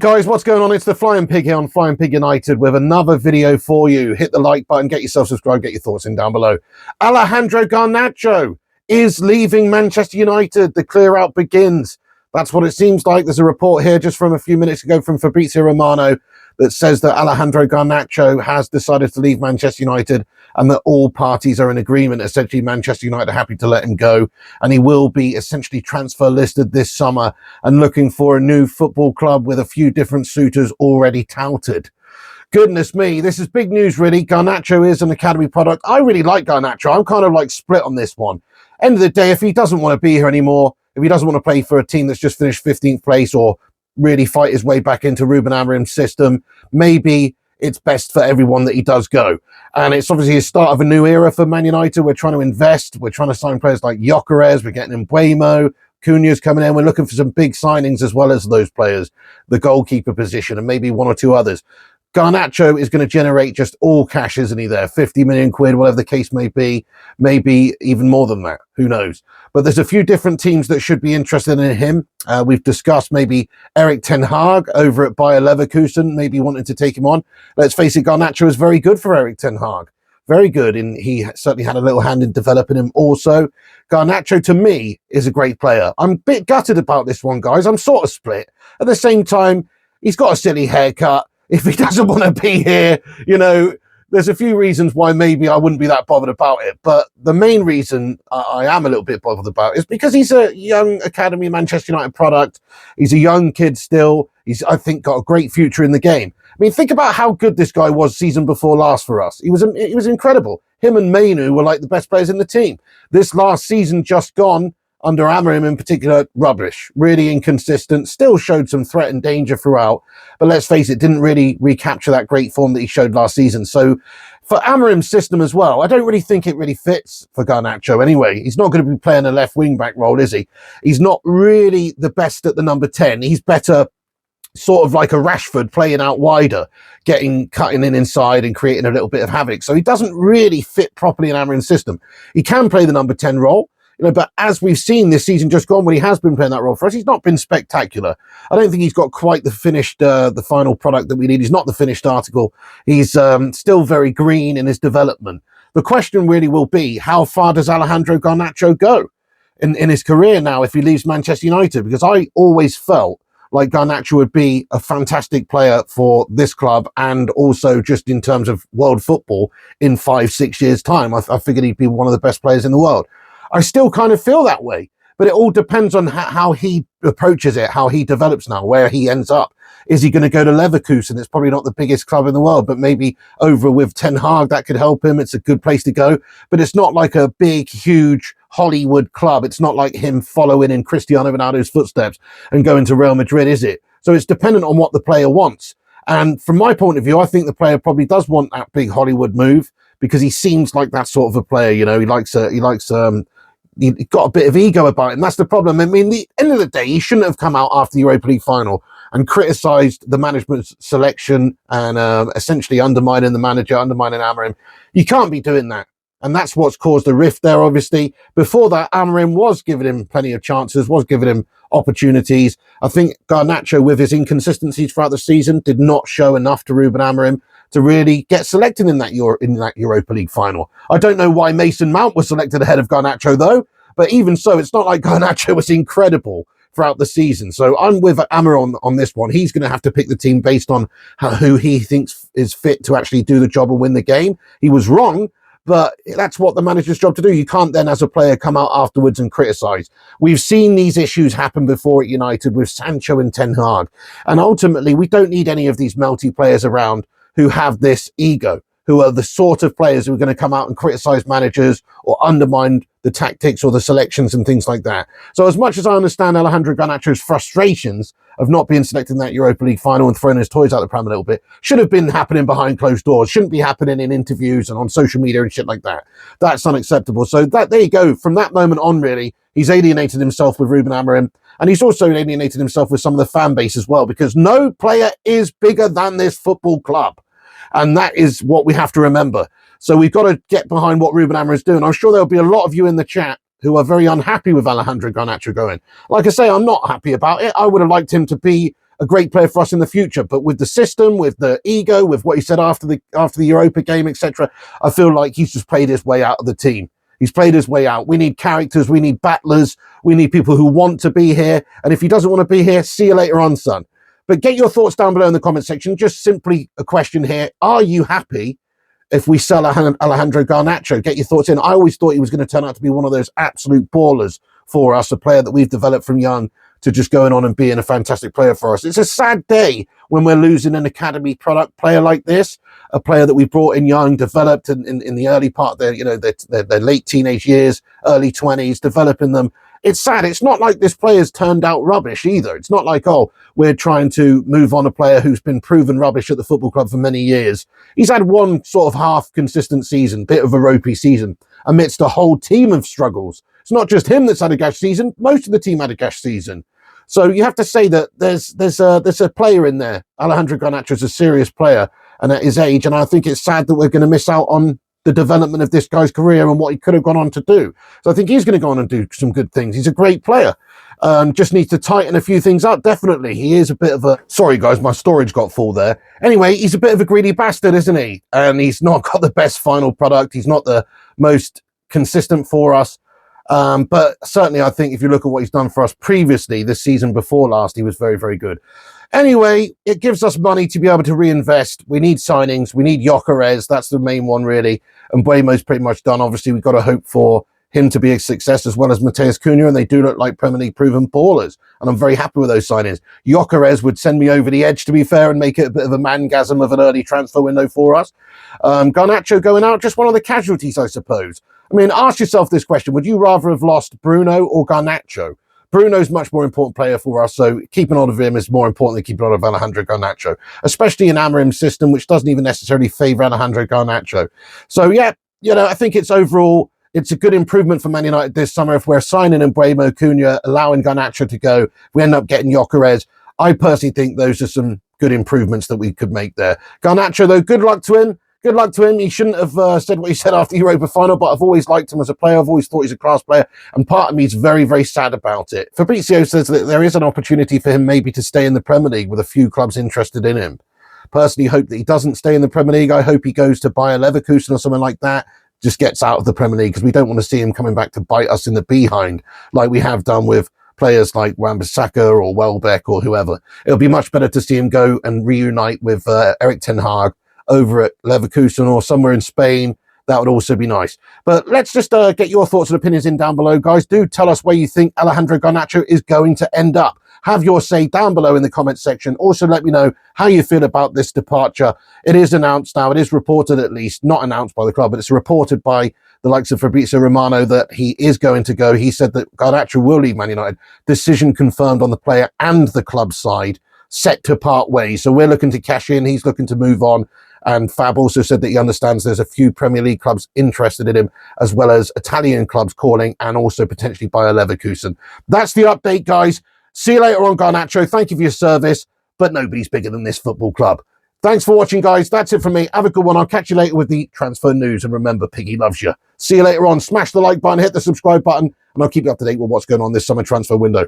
guys, what's going on? It's the Flying Pig here on Flying Pig United with another video for you. Hit the like button, get yourself subscribed, get your thoughts in down below. Alejandro Garnacho is leaving Manchester United. The clear out begins. That's what it seems like. There's a report here just from a few minutes ago from Fabrizio Romano that says that Alejandro Garnacho has decided to leave Manchester United and that all parties are in agreement. Essentially, Manchester United are happy to let him go, and he will be essentially transfer listed this summer and looking for a new football club with a few different suitors already touted. Goodness me, this is big news, really. Garnacho is an academy product. I really like Garnacho. I'm kind of like split on this one. End of the day, if he doesn't want to be here anymore, if he doesn't want to play for a team that's just finished 15th place or really fight his way back into Ruben Amorim's system, maybe it's best for everyone that he does go. And it's obviously a start of a new era for Man United. We're trying to invest. We're trying to sign players like Gyökeres. We're getting Mbeumo. Cunha's coming in. We're looking for some big signings as well as those players, the goalkeeper position, and maybe one or two others. Garnacho is going to generate just all cash, isn't he there? 50 million quid, whatever the case may be, maybe even more than that. Who knows? But there's a few different teams that should be interested in him. We've discussed maybe Erik ten Hag over at Bayer Leverkusen, maybe wanting to take him on. Let's face it, Garnacho is very good for Erik ten Hag. Very good, and he certainly had a little hand in developing him also. Garnacho, to me, is a great player. I'm a bit gutted about this one, guys. I'm sort of split. At the same time, he's got a silly haircut. If he doesn't want to be here, you know, there's a few reasons why maybe I wouldn't be that bothered about it. But the main reason I am a little bit bothered about it is because he's a young academy Manchester United product. He's a young kid still. He's, I think, got a great future in the game. I mean, think about how good this guy was season before last for us. He was incredible. Him and Mainu were like the best players in the team. This last season just gone, under Amorim in particular, rubbish, really inconsistent, still showed some threat and danger throughout, but let's face it, didn't really recapture that great form that he showed last season. So for Amorim's system as well, I don't really think it really fits for Garnacho anyway. He's not going to be playing a left wing back role, is he? He's not really the best at the number 10. He's better sort of like a Rashford playing out wider, cutting in inside and creating a little bit of havoc. So he doesn't really fit properly in Amorim's system. He can play the number 10 role, you know, but as we've seen this season just gone, when he has been playing that role for us, he's not been spectacular. I don't think he's got quite the finished, the final product that we need. He's not the finished article. He's still very green in his development. The question really will be, how far does Alejandro Garnacho go in his career now if he leaves Manchester United? Because I always felt like Garnacho would be a fantastic player for this club and also just in terms of world football in 5-6 years' time. I figured he'd be one of the best players in the world. I still kind of feel that way, but it all depends on how he approaches it, how he develops now, where he ends up. Is he going to go to Leverkusen? It's probably not the biggest club in the world, but maybe over with Ten Hag, that could help him. It's a good place to go, but it's not like a big, huge Hollywood club. It's not like him following in Cristiano Ronaldo's footsteps and going to Real Madrid, is it? So it's dependent on what the player wants. And from my point of view, I think the player probably does want that big Hollywood move because he seems like that sort of a player. You know, he got a bit of ego about it, and that's the problem. I mean, the end of the day, he shouldn't have come out after the Europa League final and criticised the management's selection and essentially undermining the manager, undermining Amorim. You can't be doing that. And that's what's caused a rift there, obviously. Before that, Amorim was giving him plenty of chances, was giving him opportunities. I think Garnacho, with his inconsistencies throughout the season, did not show enough to Ruben Amorim to really get selected in that Europa League final. I don't know why Mason Mount was selected ahead of Garnacho, though. But even so, it's not like Garnacho was incredible throughout the season. So I'm with Amorim on this one. He's going to have to pick the team based on who he thinks is fit to actually do the job and win the game. He was wrong, but that's what the manager's job to do. You can't then, as a player, come out afterwards and criticise. We've seen these issues happen before at United with Sancho and Ten Hag. And ultimately, we don't need any of these melty players around who have this ego, who are the sort of players who are going to come out and criticise managers or undermine the tactics or the selections and things like that. So as much as I understand Alejandro Garnacho's frustrations of not being selected in that Europa League final and throwing his toys out the pram a little bit, should have been happening behind closed doors, shouldn't be happening in interviews and on social media and shit like that. That's unacceptable. So there you go. From that moment on, really, he's alienated himself with Ruben Amorim, and he's also alienated himself with some of the fan base as well, because no player is bigger than this football club. And that is what we have to remember. So we've got to get behind what Ruben Amorim is doing. I'm sure there'll be a lot of you in the chat who are very unhappy with Alejandro Garnacho going. Like I say, I'm not happy about it. I would have liked him to be a great player for us in the future. But with the system, with the ego, with what he said after the Europa game, etc., I feel like he's just played his way out of the team. He's played his way out. We need characters. We need battlers. We need people who want to be here. And if he doesn't want to be here, see you later on, son. But get your thoughts down below in the comment section. Just simply a question here. Are you happy if we sell Alejandro Garnacho? Get your thoughts in. I always thought he was going to turn out to be one of those absolute ballers for us, a player that we've developed from young to just going on and being a fantastic player for us. It's a sad day when we're losing an academy product player like this, a player that we brought in young, developed in the early part of their, you know, their late teenage years, early 20s, developing them. It's sad. It's not like this player's turned out rubbish either. It's not like, oh, we're trying to move on a player who's been proven rubbish at the football club for many years. He's had one sort of half consistent season, bit of a ropey season, amidst a whole team of struggles. It's not just him that's had a gash season. Most of the team had a gash season. So you have to say that there's a player in there. Alejandro Garnacho is a serious player, and at his age, and I think it's sad that we're going to miss out on the development of this guy's career and what he could have gone on to do. So I think he's going to go on and do some good things. He's a great player. Just needs to tighten a few things up, definitely. He is a bit of a... Sorry, guys, my storage got full there. Anyway, he's a bit of a greedy bastard, isn't he? And he's not got the best final product. He's not the most consistent for us. But certainly, I think if you look at what he's done for us previously, this season before last, he was very, very good. Anyway, it gives us money to be able to reinvest. We need signings. We need Gyökeres. That's the main one, really. And Buemo's pretty much done. Obviously, we've got to hope for him to be a success, as well as Matheus Cunha, and they do look like Premier League proven ballers. And I'm very happy with those signings. Gyökeres would send me over the edge, to be fair, and make it a bit of a mangasm of an early transfer window for us. Garnacho going out, just one of the casualties, I suppose. I mean, ask yourself this question. Would you rather have lost Bruno or Garnacho? Bruno's much more important player for us, so keeping hold of him is more important than keeping hold of Alejandro Garnacho, especially in Amorim's system, which doesn't even necessarily favour Alejandro Garnacho. So, yeah, you know, I think it's overall, it's a good improvement for Man United this summer. If we're signing Buemo, Cunha, allowing Garnacho to go, we end up getting Gyökeres. I personally think those are some good improvements that we could make there. Garnacho, though, good luck to him. Good luck to him. He shouldn't have said what he said after the Europa final, but I've always liked him as a player. I've always thought he's a class player, and part of me is very, very sad about it. Fabrizio says that there is an opportunity for him maybe to stay in the Premier League with a few clubs interested in him. Personally, hope that he doesn't stay in the Premier League. I hope he goes to Bayer Leverkusen or something like that, just gets out of the Premier League, because we don't want to see him coming back to bite us in the behind like we have done with players like Wan-Bissaka or Welbeck or whoever. It'll be much better to see him go and reunite with Erik ten Hag over at Leverkusen or somewhere in Spain. That would also be nice. But let's just get your thoughts and opinions in down below, guys. Do tell us where you think Alejandro Garnacho is going to end up. Have your say down below in the comments section. Also, let me know how you feel about this departure. It is announced now. It is reported, at least, not announced by the club, but it's reported by the likes of Fabrizio Romano that he is going to go. He said that Garnacho will leave Man United. Decision confirmed on the player and the club side, set to part ways. So we're looking to cash in. He's looking to move on. And Fab also said that he understands there's a few Premier League clubs interested in him, as well as Italian clubs calling, and also potentially Bayer Leverkusen. That's the update, guys. See you later on, Garnacho. Thank you for your service, but nobody's bigger than this football club. Thanks for watching, guys. That's it from me. Have a good one. I'll catch you later with the transfer news. And remember, Piggy loves you. See you later on. Smash the like button, hit the subscribe button, and I'll keep you up to date with what's going on this summer transfer window.